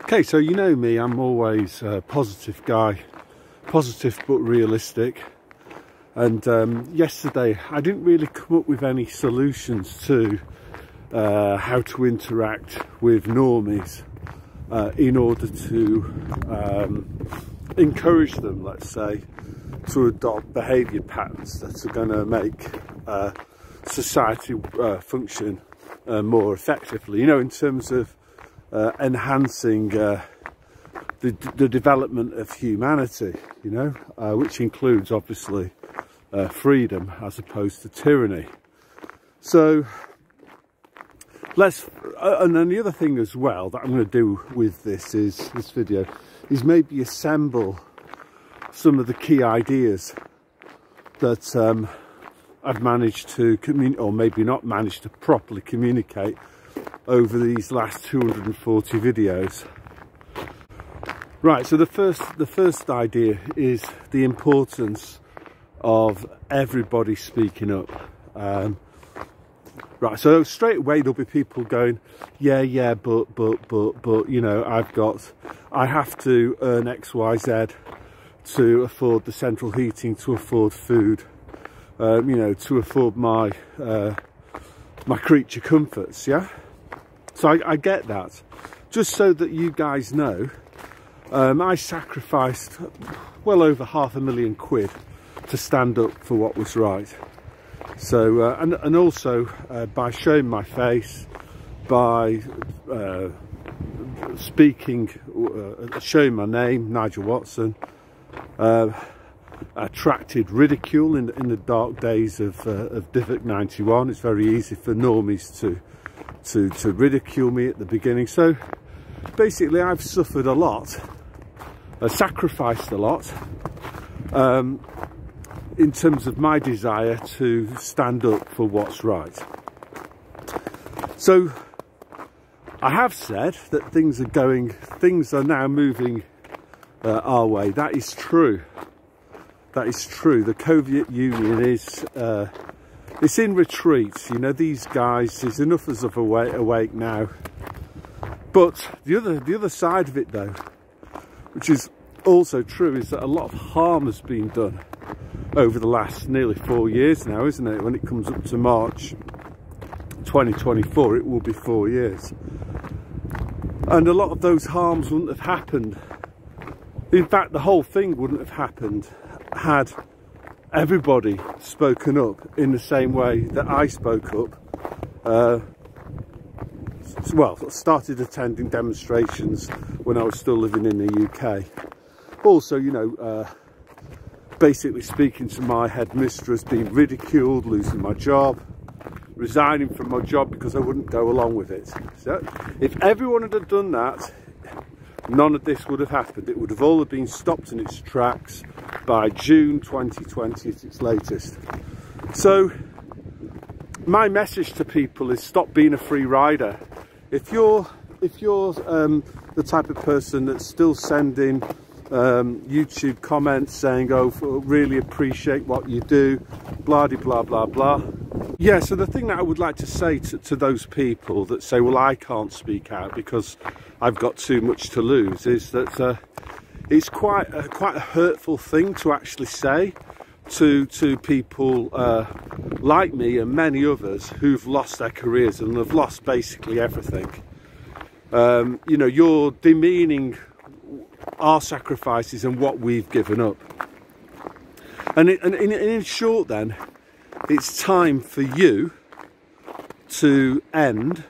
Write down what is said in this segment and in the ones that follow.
Okay, so you know me, I'm always a positive guy, positive but realistic. And yesterday I didn't really come up with any solutions to how to interact with normies in order to encourage them, let's say, to adopt behaviour patterns that are going to make society function more effectively, you know, in terms of enhancing the development of humanity, you know, which includes obviously freedom as opposed to tyranny. So and then the other thing as well that I'm going to do with this video is maybe assemble some of the key ideas that I've managed to communicate, or maybe not managed to properly communicate over these last 240 videos. Right, so the first idea is the importance of everybody speaking up. Right, so straight away there'll be people going, yeah, but, you know, I have to earn X, Y, Z to afford the central heating, to afford food, you know, to afford my my creature comforts, yeah? So I get that. Just so that you guys know, I sacrificed well over £500,000 to stand up for what was right. So and also by showing my face, by speaking, showing my name, Nigel Watson, attracted ridicule in the dark days of Divock 91. It's very easy for normies to ridicule me at the beginning. So basically I've suffered a lot, sacrificed a lot in terms of my desire to stand up for what's right. So I have said that things are now moving our way. That is true. That is true. The Soviet Union is it's in retreat. You know, these guys, there's enough of us awake now. But the other side of it, though, which is also true, is that a lot of harm has been done over the last nearly 4 years now, isn't it? When it comes up to March 2024, it will be 4 years. And a lot of those harms wouldn't have happened. In fact, the whole thing wouldn't have happened had everybody spoken up in the same way that I spoke up. Well, started attending demonstrations when I was still living in the UK. Also, you know, basically speaking to my headmistress, being ridiculed, losing my job, resigning from my job because I wouldn't go along with it. So if everyone had done that, none of this would have happened. It would have all been stopped in its tracks by June 2020 at its latest. So my message to people is stop being a free rider. If you're the type of person that's still sending YouTube comments saying, oh, really appreciate what you do, blah de blah blah blah. Yeah, so the thing that I would like to say to those people that say, well, I can't speak out because I've got too much to lose, is that it's quite a hurtful thing to actually say to people like me and many others who've lost their careers and have lost basically everything. You know, you're demeaning our sacrifices and what we've given up. And in short then, it's time for you to end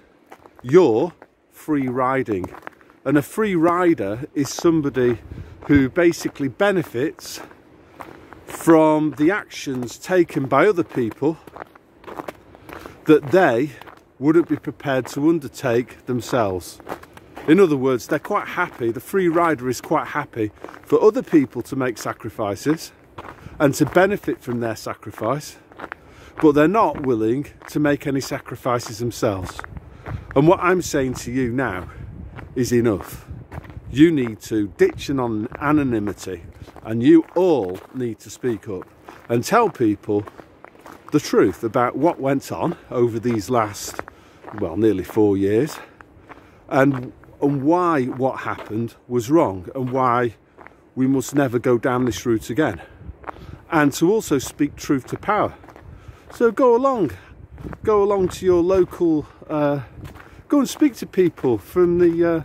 your free riding. And a free rider is somebody who basically benefits from the actions taken by other people that they wouldn't be prepared to undertake themselves. In other words, they're quite happy, the free rider is quite happy for other people to make sacrifices and to benefit from their sacrifice, but they're not willing to make any sacrifices themselves. And what I'm saying to you now is enough. You need to ditch anonymity, and you all need to speak up and tell people the truth about what went on over these last, well, nearly 4 years, and and why what happened was wrong, and why we must never go down this route again, and to also speak truth to power. So go along to your local, go and speak to people from the,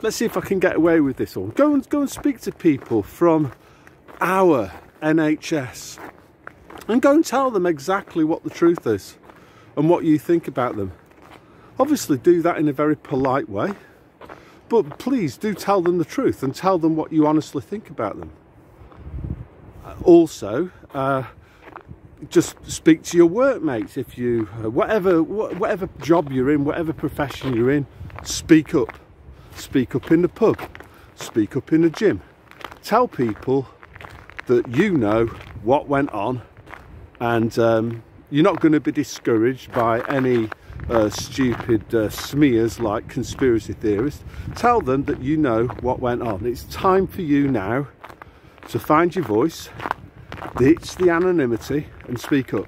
let's see if I can get away with this one. Go and speak to people from our NHS, and go and tell them exactly what the truth is and what you think about them. Obviously do that in a very polite way, but please do tell them the truth and tell them what you honestly think about them. Also, just speak to your workmates. If you, whatever job you're in, whatever profession you're in, speak up. Speak up in the pub, speak up in the gym. Tell people that you know what went on, and you're not going to be discouraged by any stupid smears like conspiracy theorists. Tell them that you know what went on. It's time for you now to find your voice, ditch the anonymity and speak up.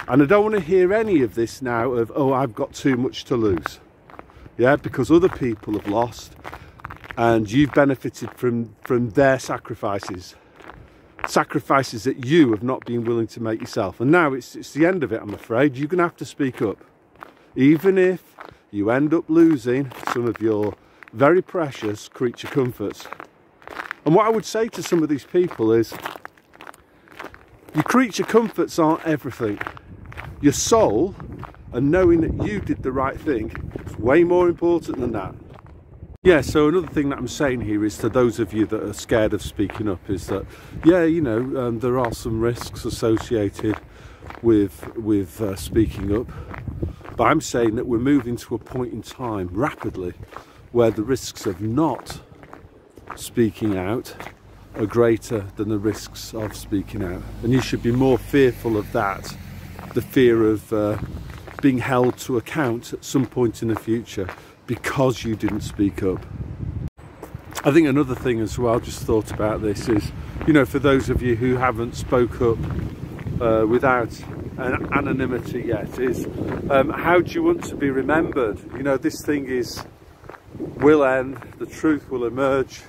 And I don't want to hear any of this now of, oh, I've got too much to lose. Yeah, because other people have lost and you've benefited from their sacrifices that you have not been willing to make yourself. And now it's the end of it, I'm afraid. You're going to have to speak up, even if you end up losing some of your very precious creature comforts. And what I would say to some of these people is, your creature comforts aren't everything. Your soul and knowing that you did the right thing is way more important than that. Yeah, so another thing that I'm saying here is to those of you that are scared of speaking up is that, yeah, you know, there are some risks associated with speaking up. But I'm saying that we're moving to a point in time rapidly where the risks of not speaking out are greater than the risks of speaking out. And you should be more fearful of that, the fear of being held to account at some point in the future because you didn't speak up. I think another thing as well, just thought about this, is, you know, for those of you who haven't spoke up without an anonymity yet, is how do you want to be remembered? You know, this thing will end, the truth will emerge.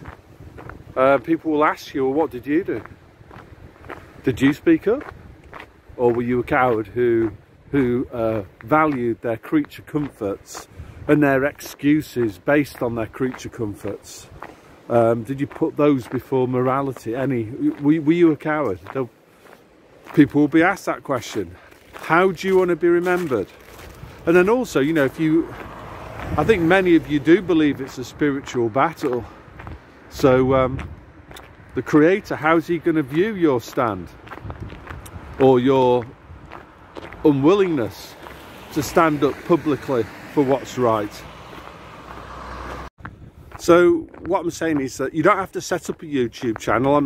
People will ask you, well, what did you do? Did you speak up? Or were you a coward who valued their creature comforts and their excuses based on their creature comforts? Did you put those before morality? Were you a coward? People will be asked that question. How do you want to be remembered? And then also, you know, I think many of you do believe it's a spiritual battle. So the Creator, how's he going to view your stand or your unwillingness to stand up publicly for what's right? So what I'm saying is that you don't have to set up a YouTube channel.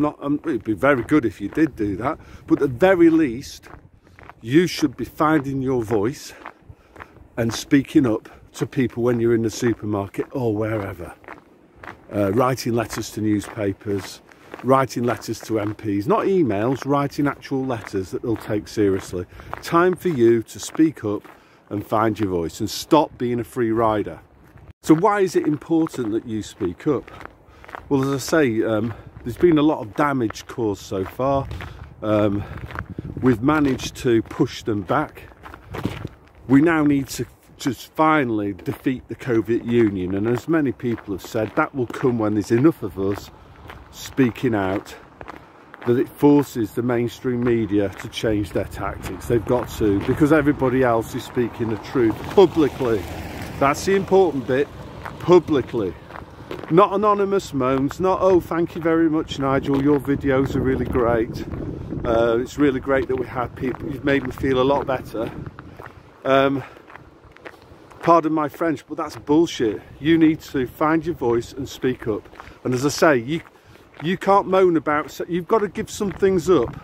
It'd be very good if you did do that, but at the very least you should be finding your voice and speaking up to people when you're in the supermarket or wherever. Writing letters to newspapers, writing letters to MPs, not emails, writing actual letters that they'll take seriously. Time for you to speak up and find your voice and stop being a free rider. So why is it important that you speak up? Well, as I say, there's been a lot of damage caused so far. We've managed to push them back. We now need to just finally defeat the Soviet Union, and as many people have said, that will come when there's enough of us speaking out that it forces the mainstream media to change their tactics. They've got to, because everybody else is speaking the truth publicly. That's the important bit, publicly. Not anonymous moans, not, oh, thank you very much, Nigel, your videos are really great. It's really great that we had people, you've made me feel a lot better. Pardon my French, but that's bullshit. You need to find your voice and speak up. And as I say, you can't moan about, you've got to give some things up.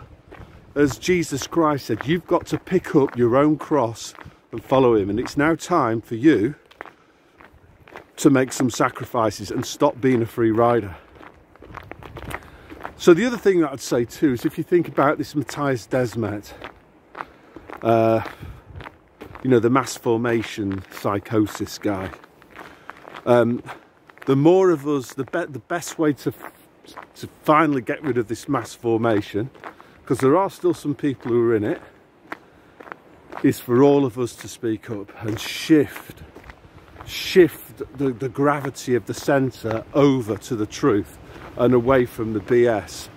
As Jesus Christ said, you've got to pick up your own cross and follow him. And it's now time for you to make some sacrifices and stop being a free rider. So the other thing that I'd say too is, if you think about this Matthias Desmet, you know, the mass formation psychosis guy, The more of us, the best way to finally get rid of this mass formation, because there are still some people who are in it, is for all of us to speak up and shift the gravity of the centre over to the truth and away from the BS.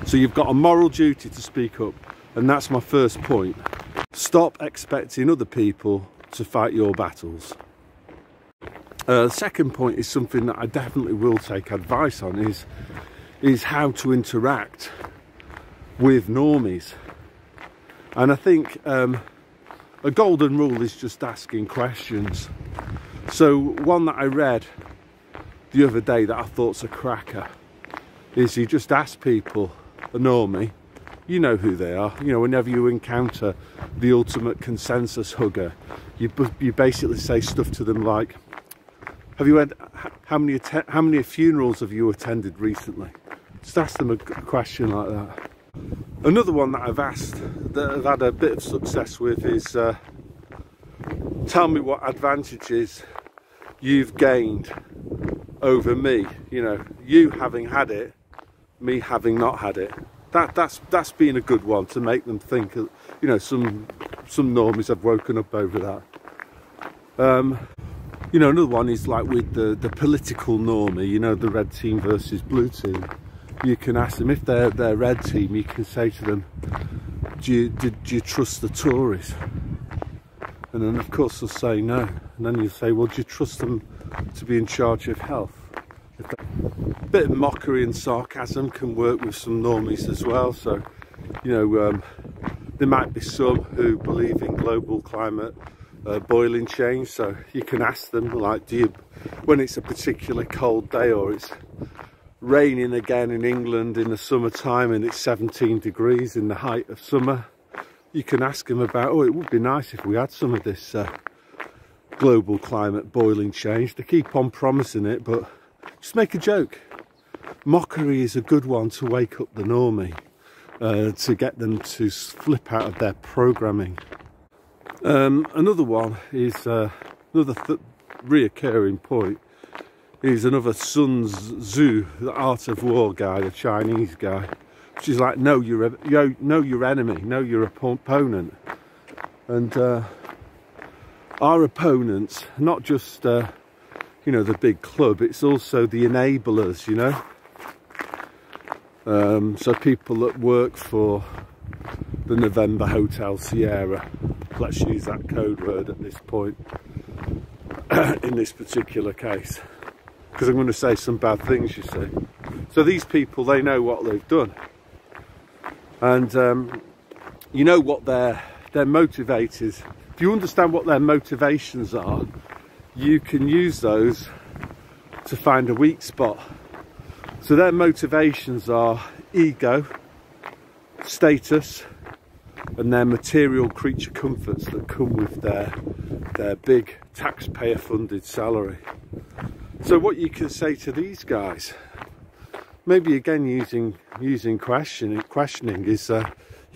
So you've got a moral duty to speak up, and that's my first point. Stop expecting other people to fight your battles. The second point is something that I definitely will take advice on, is how to interact with normies. And I think a golden rule is just asking questions. So one that I read the other day that I thought's a cracker is you just ask people, a normie, you know who they are, you know, whenever you encounter the ultimate consensus hugger, you basically say stuff to them like, have you had, how many funerals have you attended recently? Just ask them a question like that. Another one that I've asked, that I've had a bit of success with, is tell me what advantages you've gained over me. You know, you having had it, me having not had it. That's been a good one to make them think. You know, some normies have woken up over that. You know, another one is like with the political normie, you know, the red team versus blue team. You can ask them, if they're red team, you can say to them, do you trust the Tories? And then of course they'll say no. And then you say, well, do you trust them to be in charge of health? A bit of mockery and sarcasm can work with some normies as well. So, you know, there might be some who believe in global climate boiling change, so you can ask them, like, do you, when it's a particularly cold day or it's raining again in England in the summertime and it's 17 degrees in the height of summer, you can ask them about, oh, it would be nice if we had some of this global climate boiling change. They keep on promising it, but just make a joke. Mockery is a good one to wake up the normie, to get them to flip out of their programming. Another one is another reoccurring point is another Sun Tzu, the Art of War guy, the Chinese guy, which is like, know your enemy, know your opponent. And our opponents, not just you know, the big club, it's also the enablers, you know. So people that work for the November Hotel Sierra, let's use that code word at this point, in this particular case, because I'm going to say some bad things, you see. So these people, they know what they've done, and you know what their motivators, if you understand what their motivations are, you can use those to find a weak spot. So their motivations are ego, status, and their material creature comforts that come with their big taxpayer funded salary. So what you can say to these guys, maybe again using questioning, is you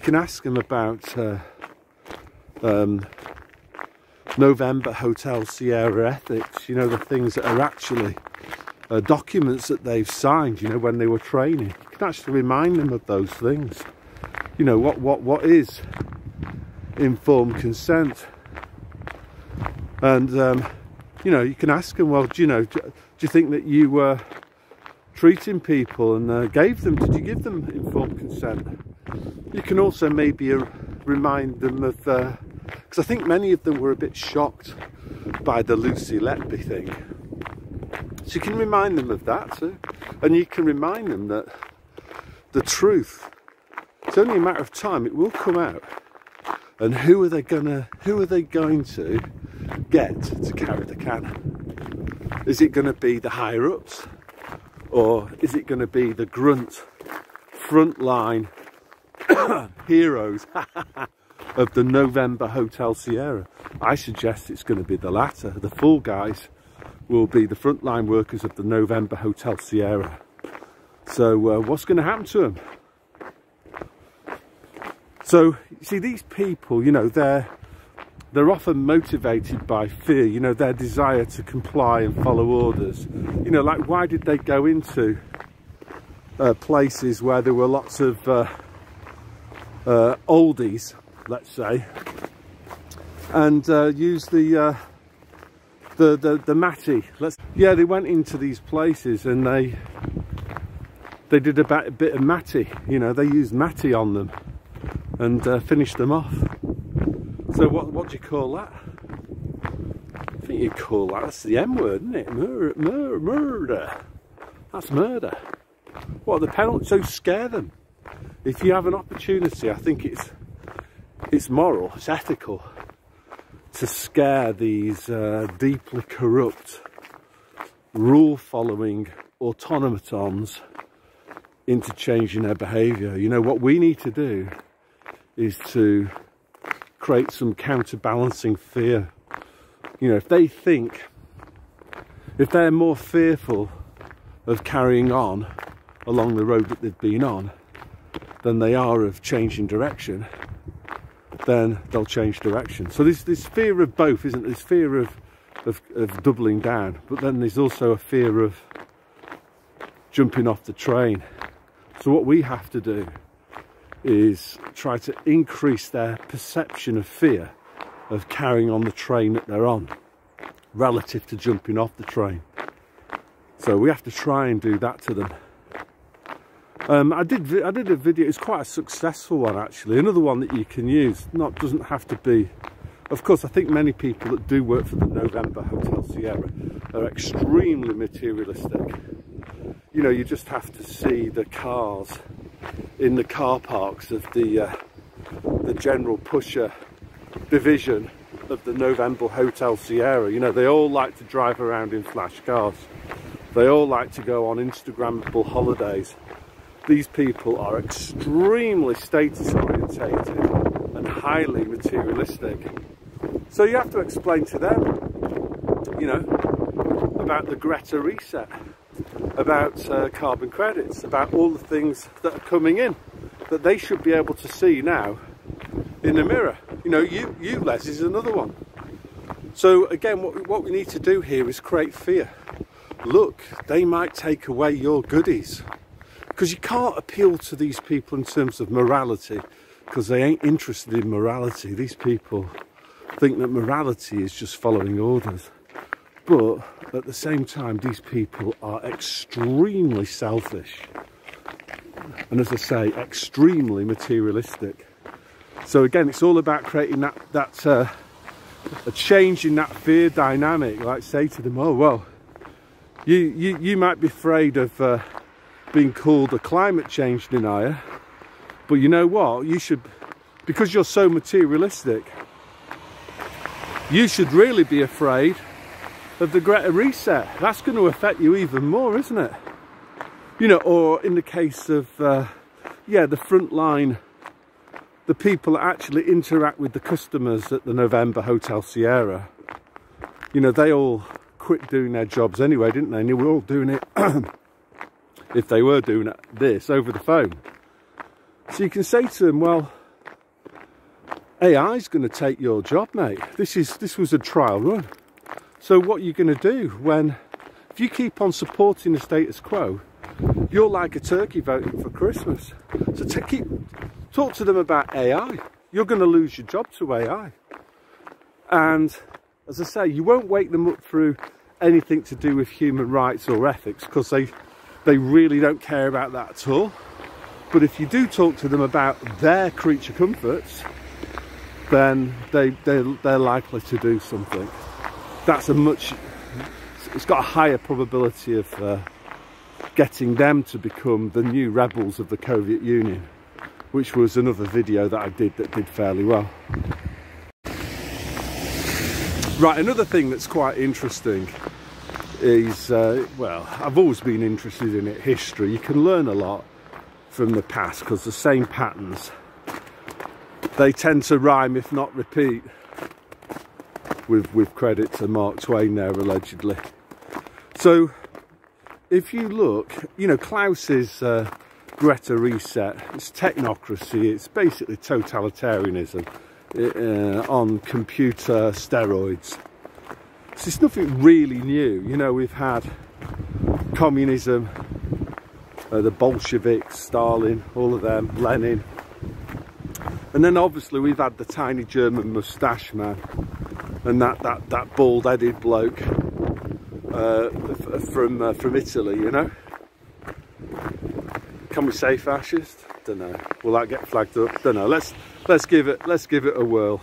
can ask them about November Hotel Sierra ethics, you know, the things that are actually documents that they've signed, you know, when they were training. You can actually remind them of those things. You know, what is informed consent. And you know, you can ask them, well, do you think that you were treating people and did you give them informed consent? You can also maybe remind them of, because I think many of them were a bit shocked by the Lucy Letby thing. So you can remind them of that too. And you can remind them that the truth, it's only a matter of time, it will come out. And who are they going to get to carry the can? Is it going to be the higher ups, or is it going to be the grunt frontline heroes of the November Hotel Sierra? I suggest it's going to be the latter. The Fall Guys will be the frontline workers of the November Hotel Sierra. So what's going to happen to them? So you see, these people, you know, they're often motivated by fear, you know, their desire to comply and follow orders. You know, like, why did they go into places where there were lots of oldies, let's say, and use the matty? Yeah, they went into these places and they did a bit of matty, you know, they used matty on them and finished them off. So what do you call that? I think you call that's the M word, isn't it? Murder. That's murder. What are the penalties? So scare them. If you have an opportunity, I think it's moral, it's ethical to scare these deeply corrupt, rule-following automatons into changing their behaviour. You know, what we need to do is to create some counterbalancing fear. You know, if they're more fearful of carrying on along the road that they've been on than they are of changing direction, then they'll change direction. So there's this fear of both, isn't there? There's fear of doubling down, but then there's also a fear of jumping off the train. So what we have to do is try to increase their perception of fear of carrying on the train that they're on relative to jumping off the train. So we have to try and do that to them. I did a video, it's quite a successful one actually, another one that you can use. Doesn't have to be, of course I think many people that do work for the November Hotel Sierra are extremely materialistic. You know, you just have to see the cars in the car parks of the general pusher division of the November Hotel Sierra. You know, they all like to drive around in flash cars. They all like to go on Instagrammable holidays. These people are extremely status orientated and highly materialistic. So you have to explain to them, you know, about the Greta reset, about carbon credits, about all the things that are coming in that they should be able to see now in the mirror. You know, ULEZ is another one. So again, what we need to do here is create fear. Look, they might take away your goodies, because you can't appeal to these people in terms of morality, because they ain't interested in morality. These people think that morality is just following orders. But at the same time, these people are extremely selfish. And as I say, extremely materialistic. So again, it's all about creating a change in that fear dynamic. Like, say to them, oh, well, you might be afraid of being called a climate change denier, but you know what? You should, because you're so materialistic, you should really be afraid of the Greta reset. That's going to affect you even more, isn't it? You know, or in the case of, yeah, the front line, the people that actually interact with the customers at the November Hotel Sierra, you know, they all quit doing their jobs anyway, didn't they? And they were all doing it, if they were doing this, over the phone. So you can say to them, well, AI is going to take your job, mate. This was a trial run. So what are you going to do if you keep on supporting the status quo, you're like a turkey voting for Christmas. So talk to them about AI. You're going to lose your job to AI. And as I say, you won't wake them up through anything to do with human rights or ethics, because they really don't care about that at all. But if you do talk to them about their creature comforts, then they're likely to do something. It's got a higher probability of getting them to become the new rebels of the Soviet Union, which was another video that I did that did fairly well. Right, another thing that's quite interesting is, well, I've always been interested in it, history. You can learn a lot from the past, because the same patterns, they tend to rhyme if not repeat, with credit to Mark Twain there, allegedly. So if you look, you know, Klaus's Greta reset, it's technocracy, it's basically totalitarianism. on computer steroids. So it's nothing really new. You know, we've had communism, the Bolsheviks, Stalin, all of them, Lenin. And then obviously we've had the tiny German moustache man and that bald-headed bloke from Italy, you know. Can we say fascist? Don't know. Will that get flagged up? Don't know. Let's give it a whirl.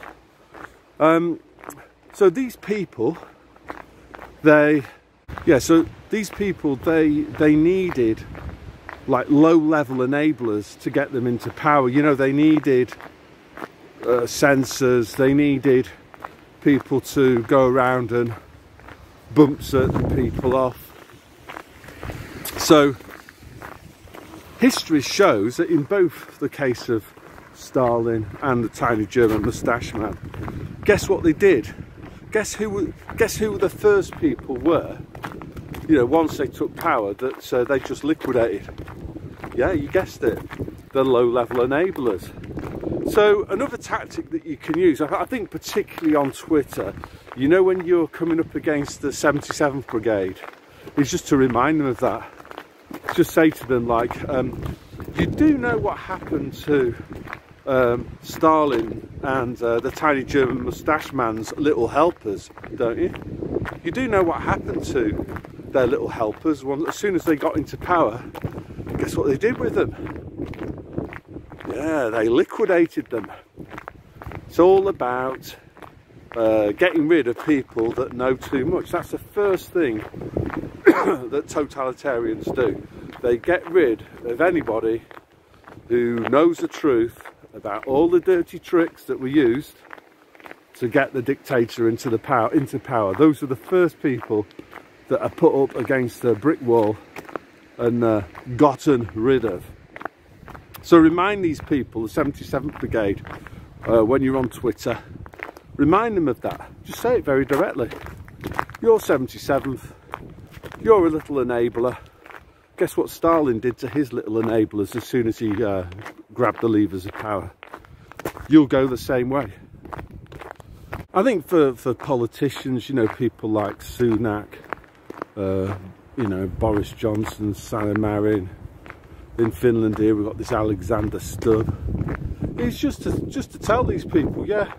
So these people, they needed like low-level enablers to get them into power. You know, they needed censors. They needed people to go around and bump certain people off. So history shows that in both the case of Stalin and the tiny German moustache man, guess what they did? Guess who the first people were? You know, once they took power, that they just liquidated. Yeah, you guessed it, the low-level enablers. So another tactic that you can use, I think particularly on Twitter, you know, when you're coming up against the 77th Brigade, is just to remind them of that. Just say to them, like, you do know what happened to Stalin and the tiny German moustache man's little helpers, don't you? You do know what happened to their little helpers as soon as they got into power. Guess what they did with them? Yeah, they liquidated them. It's all about getting rid of people that know too much. That's the first thing that totalitarians do. They get rid of anybody who knows the truth about all the dirty tricks that were used to get the dictator into power. Those are the first people that are put up against a brick wall and gotten rid of. So remind these people, the 77th Brigade, when you're on Twitter, remind them of that. Just say it very directly. You're 77th, you're a little enabler. Guess what Stalin did to his little enablers as soon as he grabbed the levers of power? You'll go the same way. I think for politicians, you know, people like Sunak, you know, Boris Johnson, Sanna Marin. In Finland here we've got this Alexander Stubb. It's just to tell these people, yeah,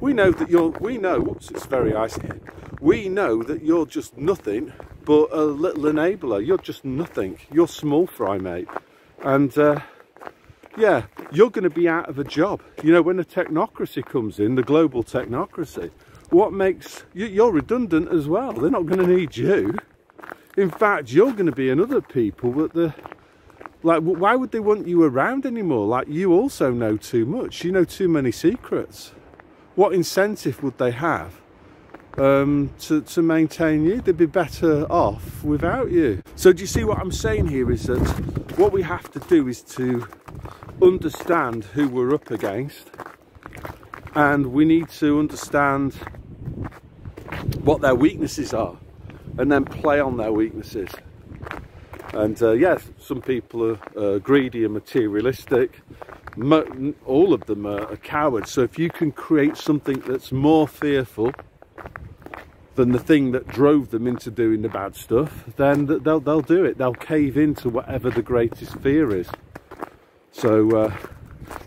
we know that whoops, it's very icy here. We know that you're just nothing but a little enabler. You're just nothing. You're small fry, mate. And yeah, you're going to be out of a job. You know, when the technocracy comes in, the global technocracy, what makes you're redundant as well. They're not going to need you. In fact, you're going to be another people that like, why would they want you around anymore? Like, you also know too much. You know too many secrets. What incentive would they have to maintain you? They'd be better off without you. So do you see what I'm saying here is that what we have to do is to understand who we're up against, and we need to understand what their weaknesses are and then play on their weaknesses. And yes, some people are greedy and materialistic. All of them are cowards. So if you can create something that's more fearful than the thing that drove them into doing the bad stuff, then they'll do it. They'll cave into whatever the greatest fear is. So,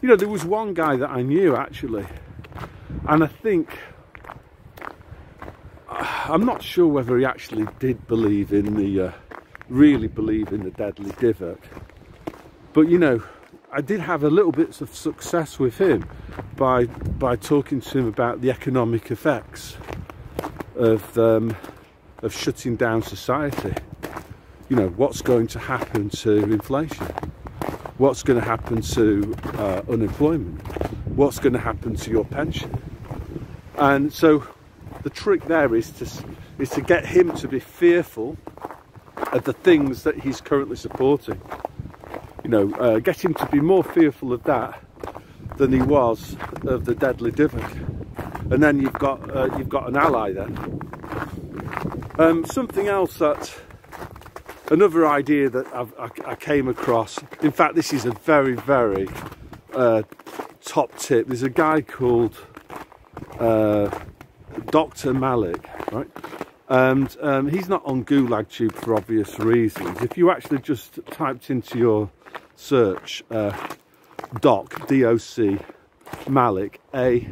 you know, there was one guy that I knew actually, and I think, I'm not sure whether he actually did believe in the, really believe in the deadly Divot. But, you know, I did have a little bit of success with him by talking to him about the economic effects of shutting down society. You know, what's going to happen to inflation? What's going to happen to unemployment? What's going to happen to your pension? And so the trick there is to get him to be fearful of the things that he's currently supporting. You know, get him to be more fearful of that than he was of the deadly Divot, and then you've got an ally then. Something else another idea that I came across. In fact, this is a very, very top tip. There's a guy called Dr. Malik, right? And he's not on Gulag Tube for obvious reasons. If you actually just typed into your search D-O-C, Malik, M-A-L-I-K,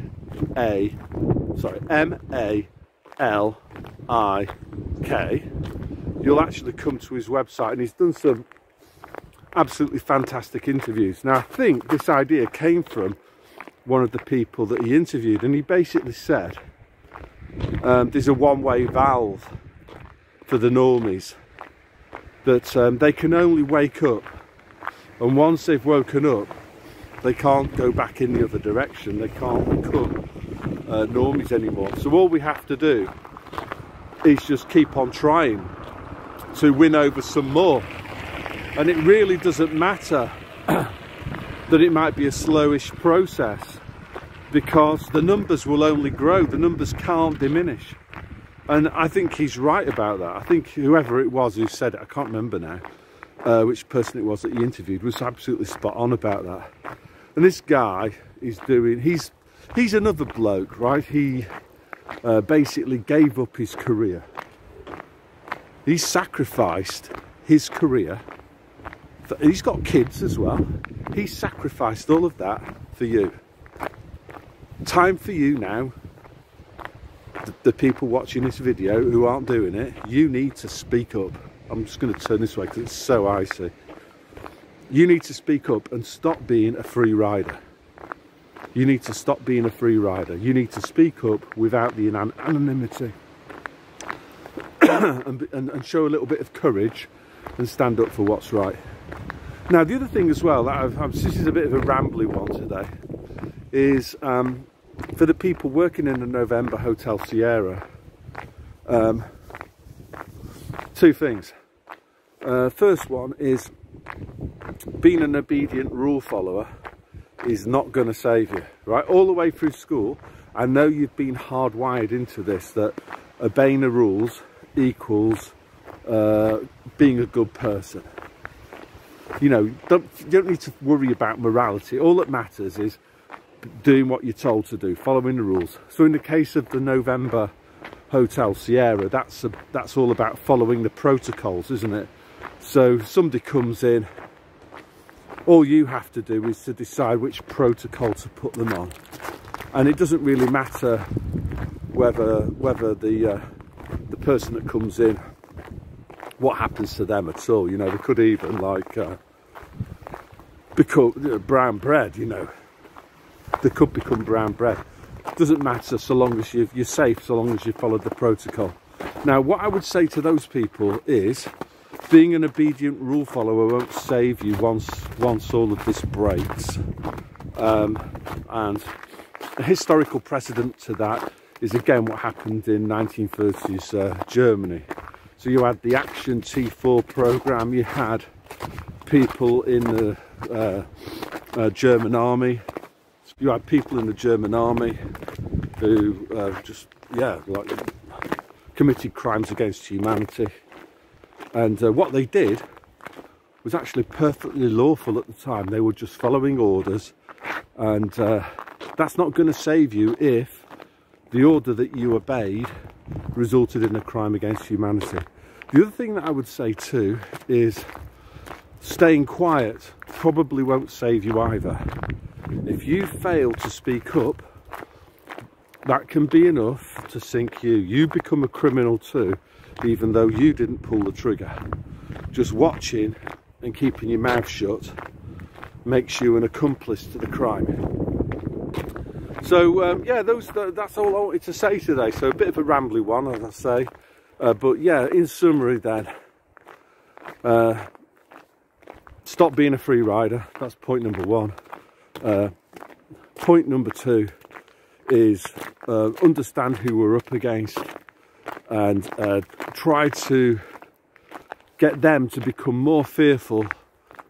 you'll actually come to his website, and he's done some absolutely fantastic interviews. Now, I think this idea came from one of the people that he interviewed, and he basically said there's a one-way valve for the normies, that they can only wake up, and once they've woken up they can't go back in the other direction. They can't become normies anymore. So all we have to do is just keep on trying to win over some more. And it really doesn't matter that it might be a slowish process, because the numbers will only grow. The numbers can't diminish. And I think he's right about that. I think whoever it was who said it, I can't remember now which person it was that he interviewed, was absolutely spot on about that. And this guy is doing, he's another bloke, right? He basically gave up his career. He sacrificed his career. He's got kids as well. He sacrificed all of that for you. Time for you now, the people watching this video who aren't doing it, you need to speak up. I'm just going to turn this way because it's so icy. You need to speak up and stop being a free rider. You need to stop being a free rider. You need to speak up without the anonymity and show a little bit of courage and stand up for what's right. Now, the other thing as well, that this is a bit of a rambly one today, is for the people working in the November Hotel Sierra, two things. First one is, being an obedient rule follower is not going to save you, right? All the way through school, I know you've been hardwired into this, that obeying the rules equals being a good person. You know, you don't need to worry about morality. All that matters is doing what you're told to do, following the rules. So in the case of the November Hotel Sierra, that's all about following the protocols, isn't it? So somebody comes in, all you have to do is to decide which protocol to put them on, and it doesn't really matter whether the person that comes in, what happens to them at all. You know, they could even like become brown bread. You know, they could become brown bread. It doesn't matter so long as you're safe, so long as you follow the protocol. Now, what I would say to those people is, being an obedient rule follower won't save you once all of this breaks. And a historical precedent to that is again what happened in 1930s Germany. So you had the Action T4 program, you had people in the German army, who committed crimes against humanity. And what they did was actually perfectly lawful at the time. They were just following orders, and that's not going to save you if the order that you obeyed resulted in a crime against humanity. The other thing that I would say too is, staying quiet probably won't save you either. If you fail to speak up, that can be enough to sink you. You become a criminal too, even though you didn't pull the trigger. Just watching and keeping your mouth shut makes you an accomplice to the crime. So yeah, that's all I wanted to say today. So a bit of a rambly one, as I say, but yeah, in summary then, stop being a free rider. That's point number one. Point number two is understand who we're up against, and try to get them to become more fearful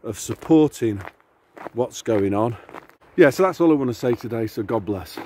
of supporting what's going on. Yeah, so that's all I want to say today, so God bless.